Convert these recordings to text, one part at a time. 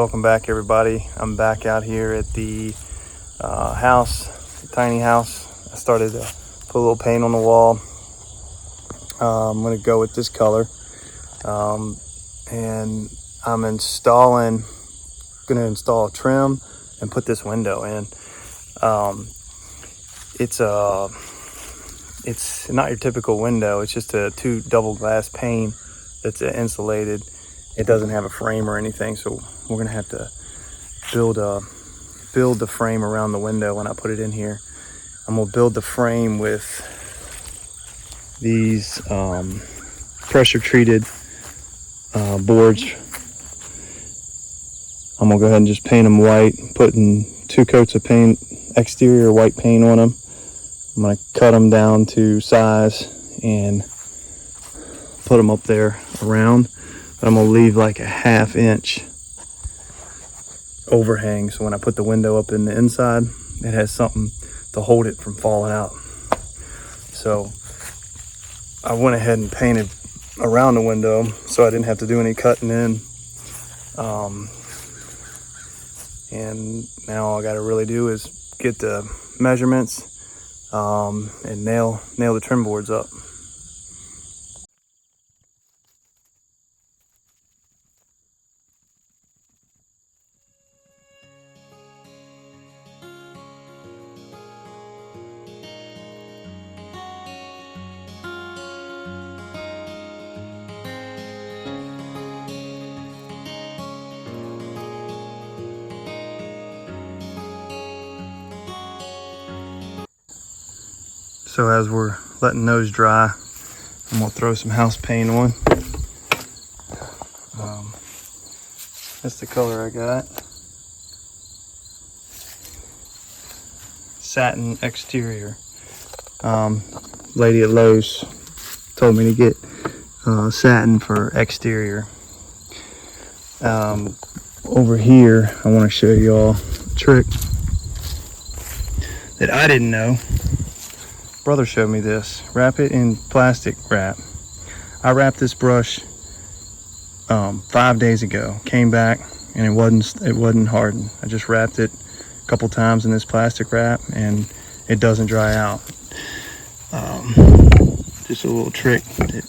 welcome back everybody. I'm back out here at the house, the tiny house. I started to put a little paint on the wall. I'm going to go with this color, and I'm going to install a trim and put this window in. It's not your typical window. It's just a 2 double glass pane that's insulated. It doesn't have a frame or anything, so we're gonna have to build the frame around the window when I put it in here. I'm gonna build the frame with these pressure treated boards. I'm gonna go ahead and just paint them white, putting 2 coats of paint, exterior white paint on them. I'm gonna cut them down to size and put them up there around. But I'm gonna leave like a 1/2 inch overhang, so when I put the window up in the inside, it has something to hold it from falling out. So I went ahead and painted around the window so I didn't have to do any cutting in. And now all I gotta really do is get the measurements and nail the trim boards up. So as we're letting those dry, I'm gonna throw some house paint on. That's the color I got. Satin exterior. Lady at Lowe's told me to get satin for exterior. Over here, I want to show y'all a trick that I didn't know. Brother showed me this. Wrap it in plastic wrap. I wrapped this brush 5 days ago. Came back and it wasn't hardened. I just wrapped it a couple times in this plastic wrap and it doesn't dry out. Just a little trick that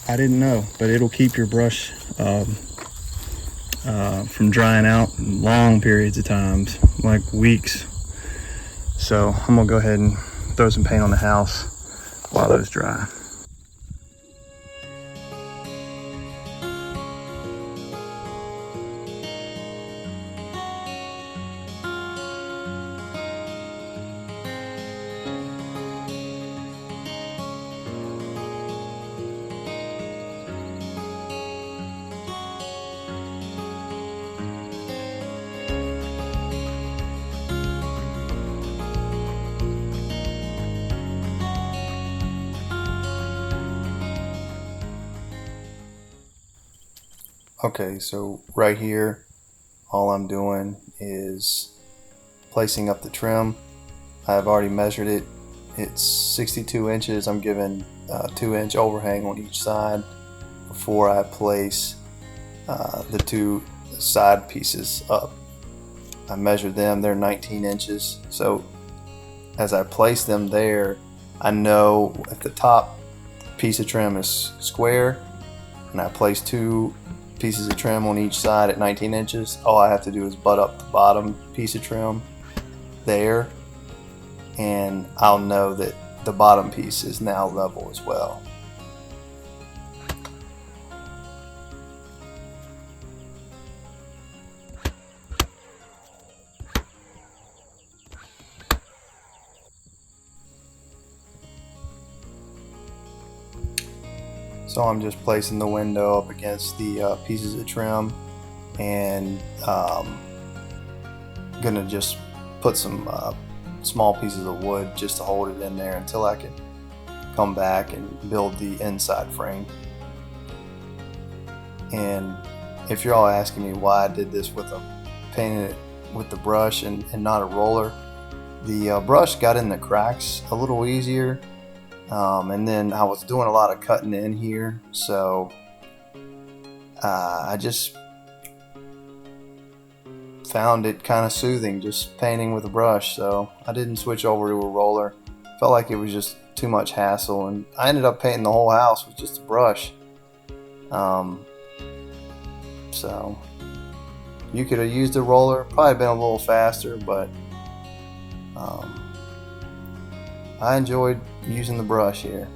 I didn't know, but it'll keep your brush from drying out long periods of times, like weeks. So I'm gonna go ahead and throw some paint on the house while those dry. Okay, so right here, all I'm doing is placing up the trim. I've already measured it. It's 62 inches. I'm giving a 2-inch overhang on each side before I place the 2 side pieces up. I measured them, they're 19 inches. So as I place them there, I know if the top piece of trim is square and I place 2 pieces of trim on each side at 19 inches, all I have to do is butt up the bottom piece of trim there, and I'll know that the bottom piece is now level as well. So I'm just placing the window up against the pieces of trim and gonna just put some small pieces of wood just to hold it in there until I can come back and build the inside frame. And if you're all asking me why I did this with painted it with the brush and not a roller, the brush got in the cracks a little easier. And then I was doing a lot of cutting in here, so I just found it kind of soothing just painting with a brush, so I didn't switch over to a roller. Felt like it was just too much hassle, and I ended up painting the whole house with just a brush. So you could have used a roller, probably been a little faster, but I enjoyed using the brush here.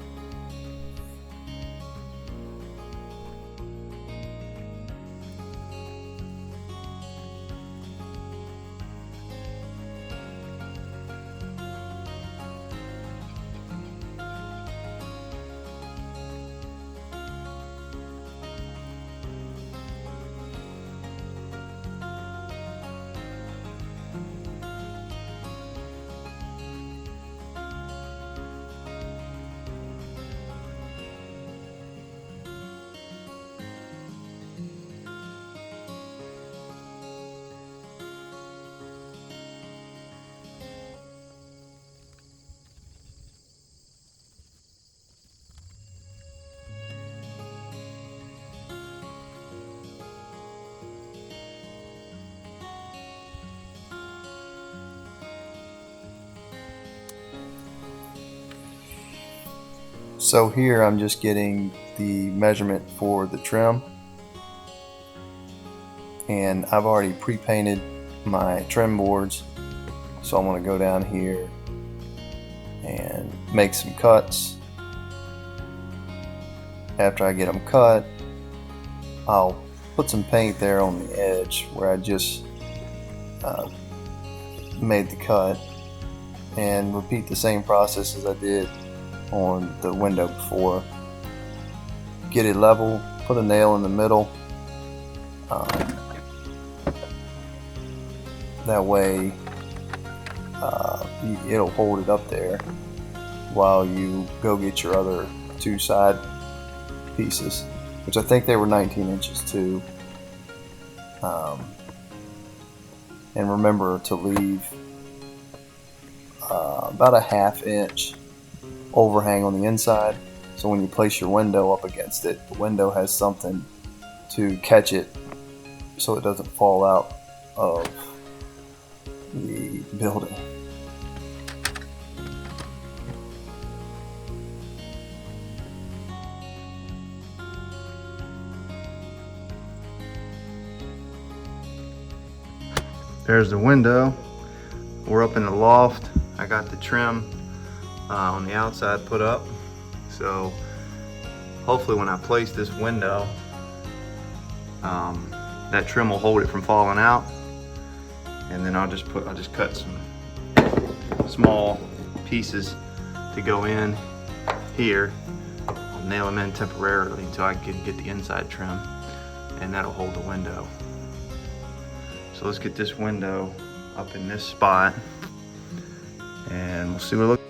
So here I'm just getting the measurement for the trim, and I've already pre-painted my trim boards, so I'm going to go down here and make some cuts. After I get them cut, I'll put some paint there on the edge where I just made the cut, and repeat the same process as I did on the window before. Get it level, put a nail in the middle, that way it'll hold it up there while you go get your other two side pieces, which I think they were 19 inches too. And remember to leave about a ½ inch overhang on the inside, so when you place your window up against it, the window has something to catch it so it doesn't fall out of the building. There's the window. We're up in the loft. I got the trim on the outside put up, so hopefully when I place this window, that trim will hold it from falling out, and then I'll just cut some small pieces to go in here. I'll nail them in temporarily until I can get the inside trim, and that'll hold the window. So let's get this window up in this spot, and we'll see what it looks like.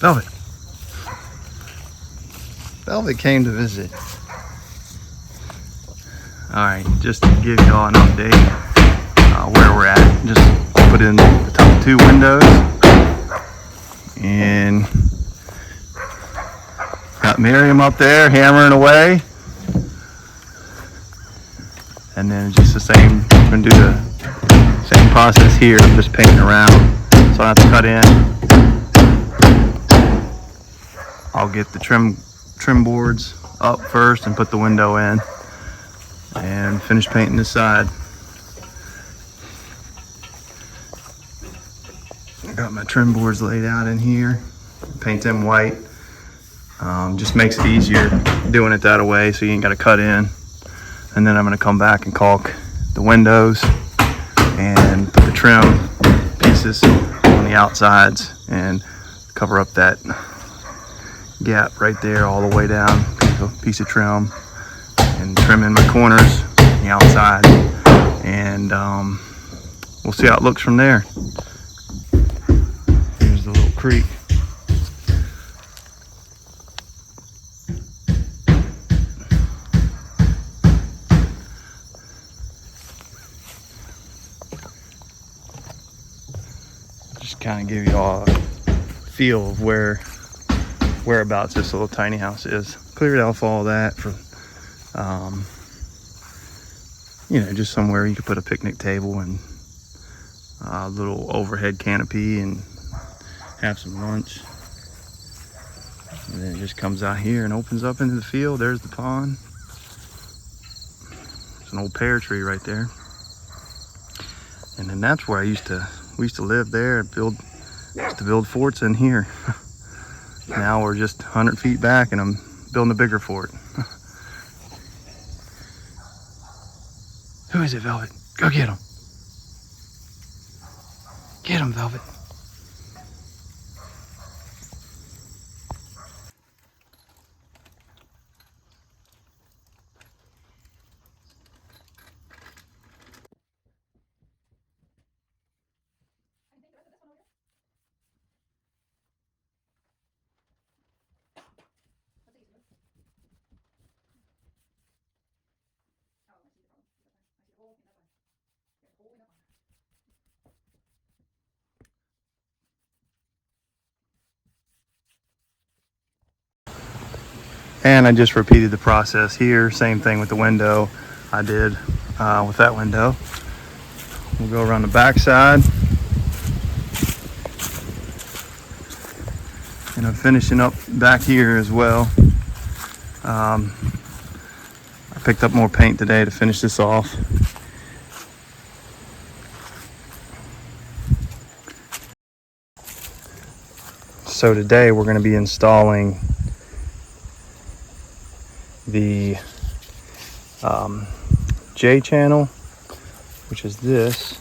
Velvet. Velvet came to visit. Alright, just to give y'all an update where we're at. Just put in the top two windows and got Miriam up there hammering away. And then just the same, we're gonna do the Same process here, I'm just painting around, so I have to cut in. I'll get the trim boards up first and put the window in and finish painting this side. I got my trim boards laid out in here, paint them white. Just makes it easier doing it that way, so you ain't got to cut in. And then I'm going to come back and caulk the windows and put the trim pieces on the outsides and cover up that gap right there all the way down. Piece of trim and trim in my corners on the outside, and we'll see how it looks from there. Here's the little creek. Just kind of give you all a feel of whereabouts this little tiny house is. Cleared off all that for just somewhere you could put a picnic table and a little overhead canopy and have some lunch. And then it just comes out here and opens up into the field. There's the pond. There's an old pear tree right there. And then that's where we used to live there, used to build forts in here. Now we're just 100 feet back and I'm building a bigger fort. Who is it, Velvet? Go get him. Get him, Velvet. And I just repeated the process here. Same thing with the window I did with that window. We'll go around the back side. And I'm finishing up back here as well. I picked up more paint today to finish this off. So today we're going to be installing the J-channel, which is this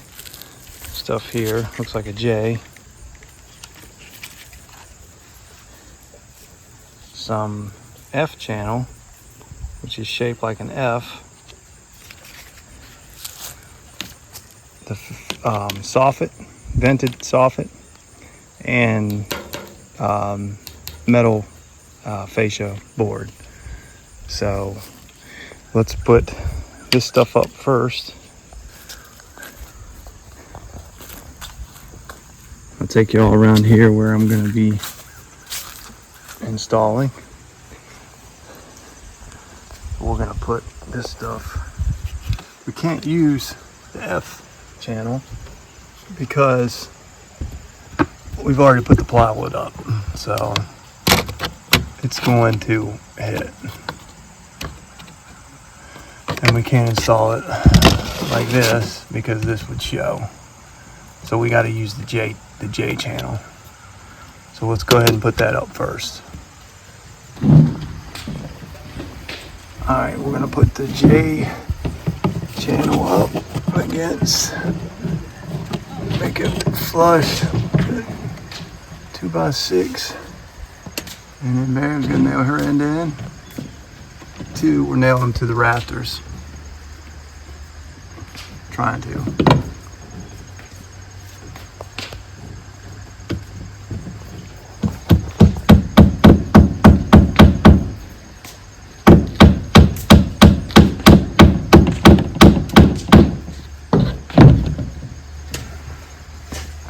stuff here. Looks like a J. Some F channel, which is shaped like an F. The soffit, vented soffit, and metal fascia board. So let's put this stuff up first. I'll take you all around here where I'm going to be installing. We're going to put this stuff. We can't use the F channel because we've already put the plywood up, so it's going to hit. And we can't install it like this because this would show. So we got to use the J channel. So let's go ahead and put that up first. All right, we're gonna put the J channel up against, make it flush, 2x6, and then Mary's gonna nail her end in. We're nailing them to the rafters. Trying to.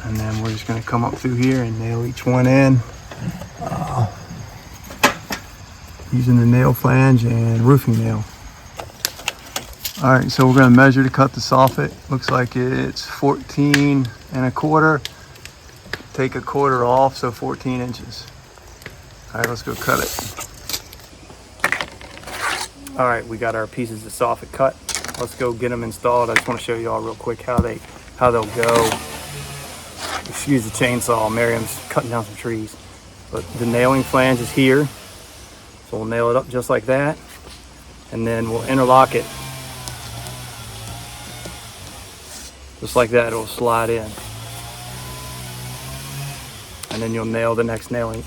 And then we're just going to come up through here and nail each one in. Using the nail flange and roofing nail. All right, so we're gonna measure to cut the soffit. Looks like it's 14 and a quarter. Take a quarter off, so 14 inches. All right, let's go cut it. All right, we got our pieces of soffit cut. Let's go get them installed. I just want to show you all real quick how they'll go. Excuse the chainsaw, Miriam's cutting down some trees. But the nailing flange is here, so we'll nail it up just like that, and then we'll interlock it just like that. It'll slide in, and then you'll nail the next nailing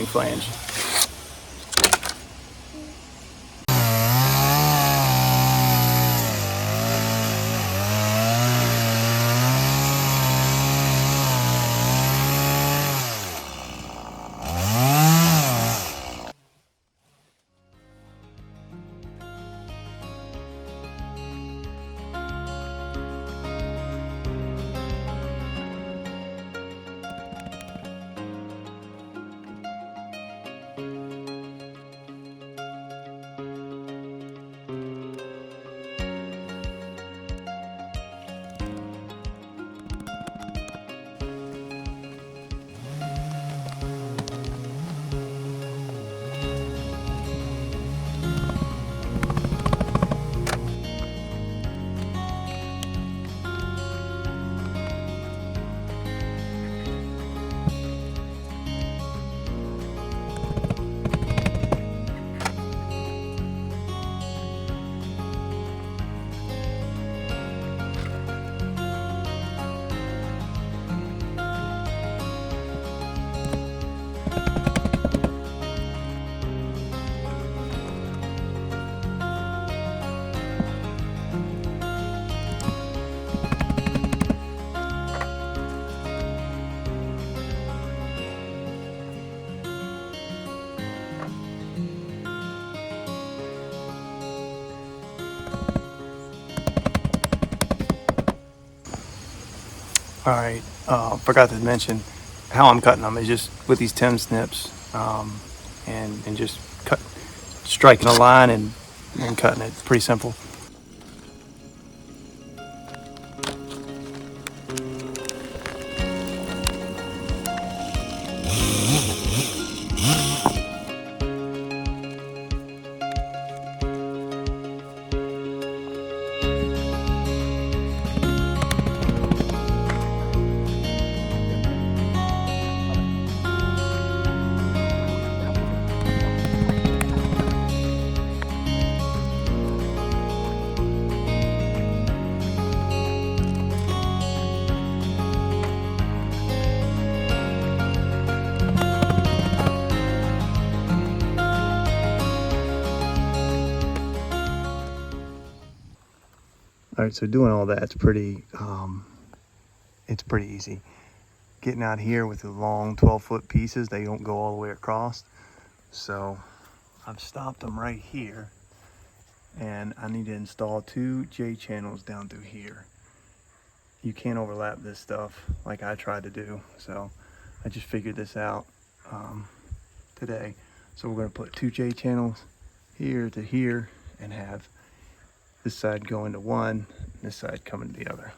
flange. All right, forgot to mention how I'm cutting them is just with these Tim snips, and just striking a line and cutting it. It's pretty simple. All right, so doing all that, it's pretty easy. Getting out here with the long 12-foot pieces, they don't go all the way across. So I've stopped them right here, and I need to install 2 J-channels down through here. You can't overlap this stuff like I tried to do, so I just figured this out today. So we're gonna put 2 J-channels here to here and have this side going to one, this side coming to the other.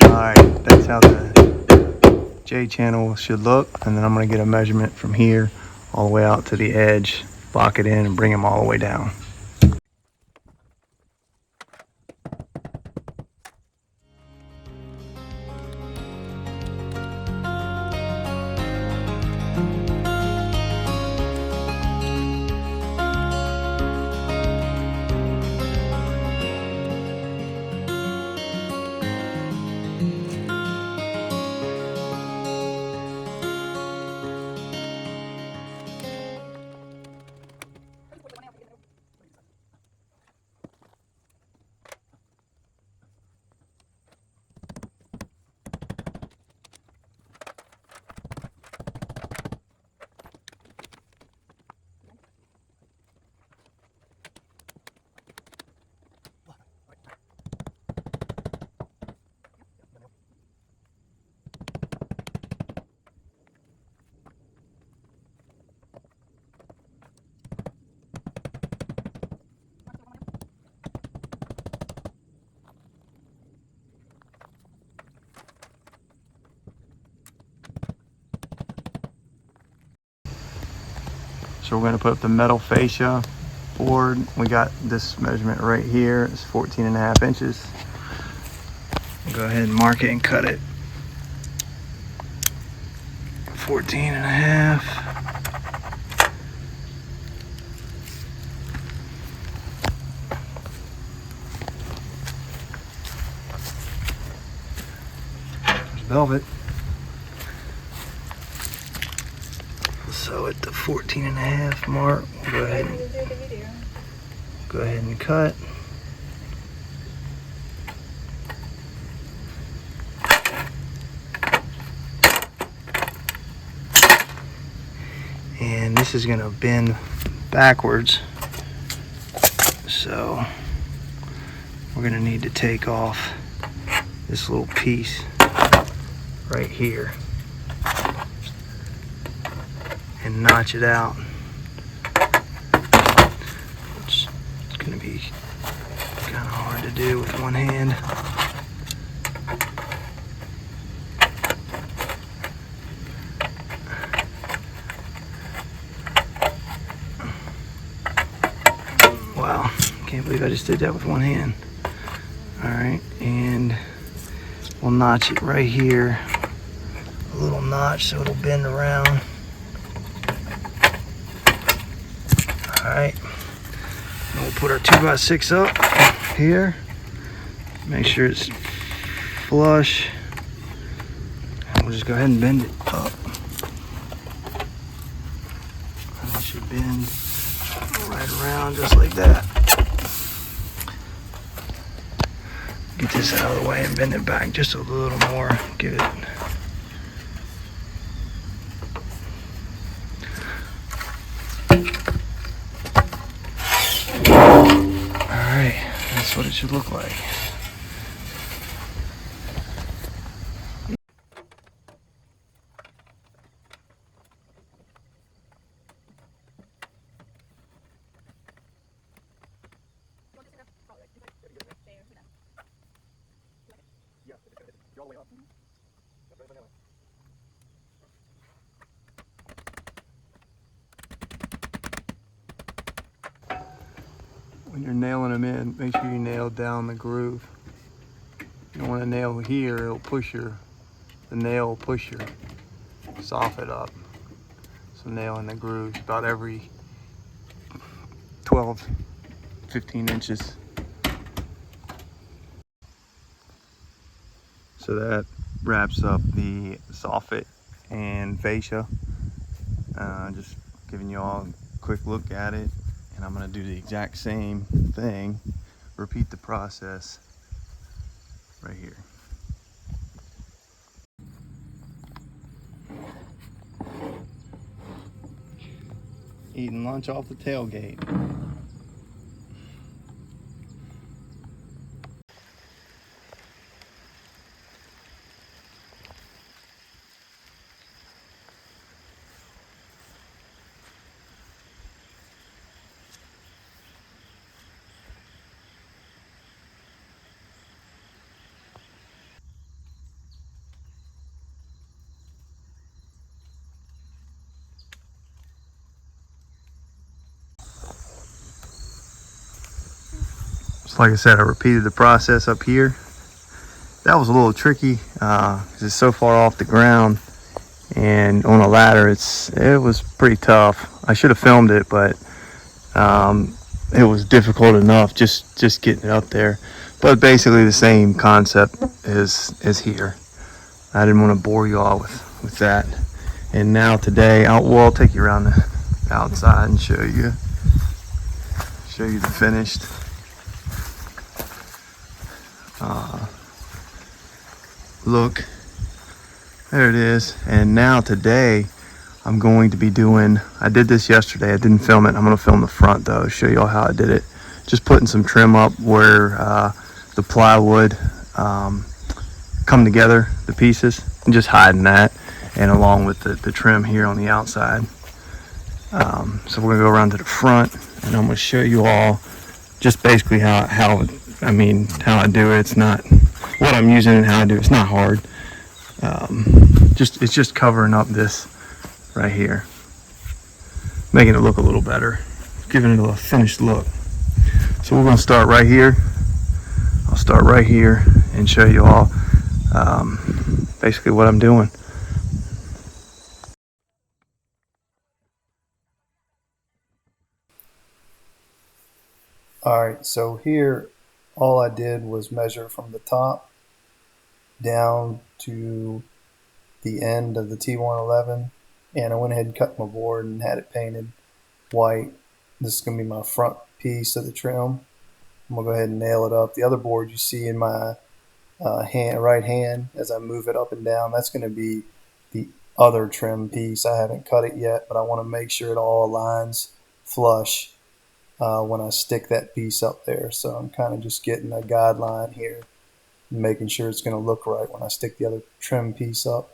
All right, that's how the J-channel should look. And then I'm gonna get a measurement from here all the way out to the edge, lock it in and bring them all the way down. So we're going to put up the metal fascia board. We got this measurement right here. It's 14.5 inches. We'll go ahead and mark it and cut it. 14.5. Velvet. So at the 14.5 mark, we'll go ahead and cut. And this is gonna bend backwards. So we're gonna need to take off this little piece right here and notch it out. It's gonna be kind of hard to do with one hand. Wow, can't believe I just did that with one hand. All right, and we'll notch it right here. A little notch so it'll bend around. All right, and we'll put our 2x6 up here. Make sure it's flush. And we'll just go ahead and bend it up. And it should bend right around just like that. Get this out of the way and bend it back just a little more. Give it. Alright, that's what it should look like. When you're nailing them in, make sure you nail down the groove. You don't want to nail here, the nail will push your soffit up. So nail in the grooves about every 12, 15 inches. So that wraps up the soffit and fascia. Just giving you all a quick look at it. And I'm going to do the exact same thing. Repeat the process right here. Eating lunch off the tailgate. So like I said, I repeated the process up here. That was a little tricky because it's so far off the ground, and on a ladder it was pretty tough. I should have filmed it, but it was difficult enough just getting it up there. But basically the same concept as here. I didn't want to bore you all with that. And now today I'll take you around the outside and show you the finished look. There it is. And now today I'm going to be doing, I did this yesterday, I didn't film it. I'm going to film the front though, show you all how I did it. Just putting some trim up where the plywood come together, the pieces, and just hiding that, and along with the trim here on the outside. So we're gonna go around to the front, and I'm gonna show you all just basically how I do it. It's not what I'm using and how I do it. It's not hard. It's just covering up this right here. making it look a little better, giving it a finished look. So we're going to start right here. I'll start right here and show you all basically what I'm doing. Alright, so here all I did was measure from the top down to the end of the T111, and I went ahead and cut my board and had it painted white. This is going to be my front piece of the trim. I'm going to go ahead and nail it up. The other board you see in my right hand as I move it up and down, that's going to be the other trim piece. I haven't cut it yet, but I want to make sure it all aligns flush when I stick that piece up there. So I'm kind of just getting a guideline here, making sure it's going to look right when I stick the other trim piece up.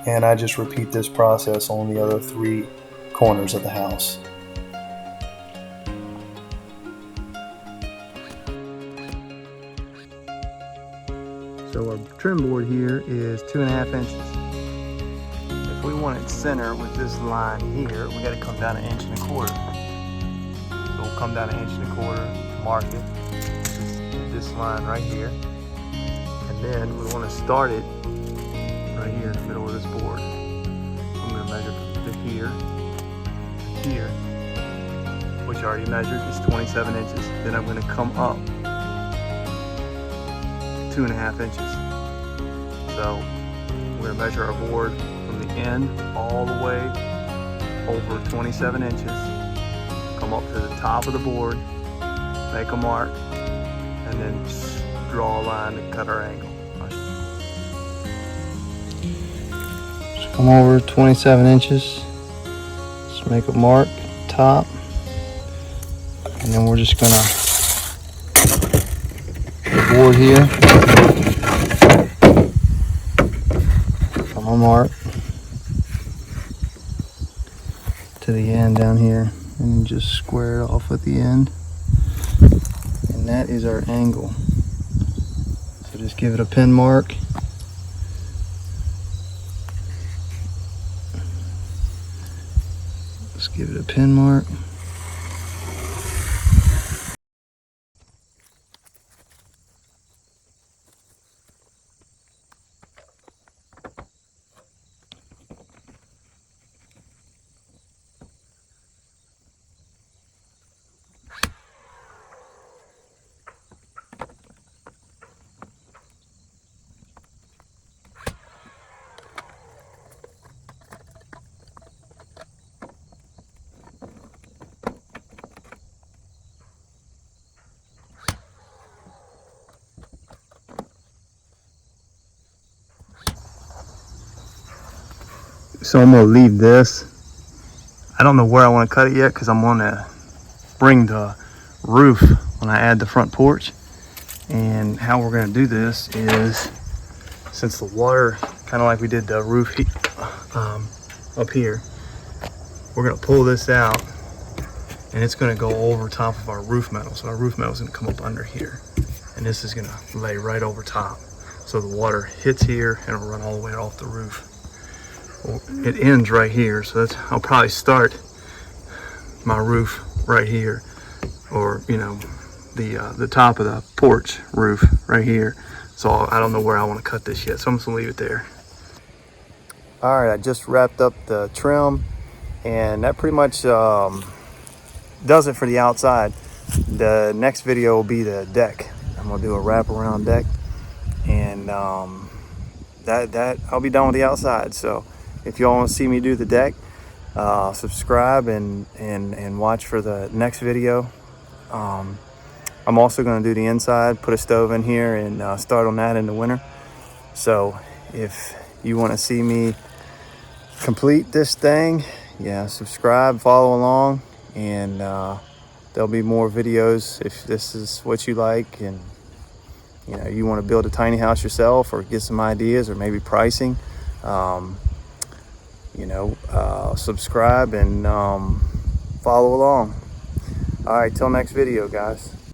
And I just repeat this process on the other 3 corners of the house. So our trim board here is 2.5 inches. If we want it center with this line here, we got to come down 1.25 inches. So we'll come down 1.25 inches, mark it, this line right here, and then we want to start it right here in the middle of this board. So I'm going to measure from here to here, which I already measured is 27 inches. Then I'm going to come up 2.5 inches. So we're going to measure our board from the end all the way over 27 inches. Come up to the top of the board, make a mark, and then just draw a line to cut our angle. Just come over 27 inches, just make a mark, top, and then we're just gonna the board here, come on mark to the end down here, and just square it off at the end, and that is our angle. So just give it a pin mark. Just give it a pin mark. So I'm gonna leave this. I don't know where I want to cut it yet because I'm gonna bring the roof when I add the front porch. And how we're gonna do this is, since the water, kind of like we did the roof up here, we're gonna pull this out and it's gonna go over top of our roof metal. So our roof metal is gonna come up under here, and this is gonna lay right over top. So the water hits here and it'll run all the way off the roof. Well, it ends right here, so I'll probably start my roof right here, or the top of the porch roof right here. So I don't know where I want to cut this yet, so I'm just gonna leave it there. All right, I just wrapped up the trim, and that pretty much does it for the outside. The next video will be the deck. I'm gonna do a wraparound deck, and that I'll be done with the outside. So if y'all want to see me do the deck, subscribe and watch for the next video. I'm also going to do the inside, put a stove in here, and start on that in the winter. So if you want to see me complete this thing, yeah, subscribe, follow along, and there'll be more videos if this is what you like, and you want to build a tiny house yourself or get some ideas or maybe pricing. Subscribe and follow along. All right, till next video, guys.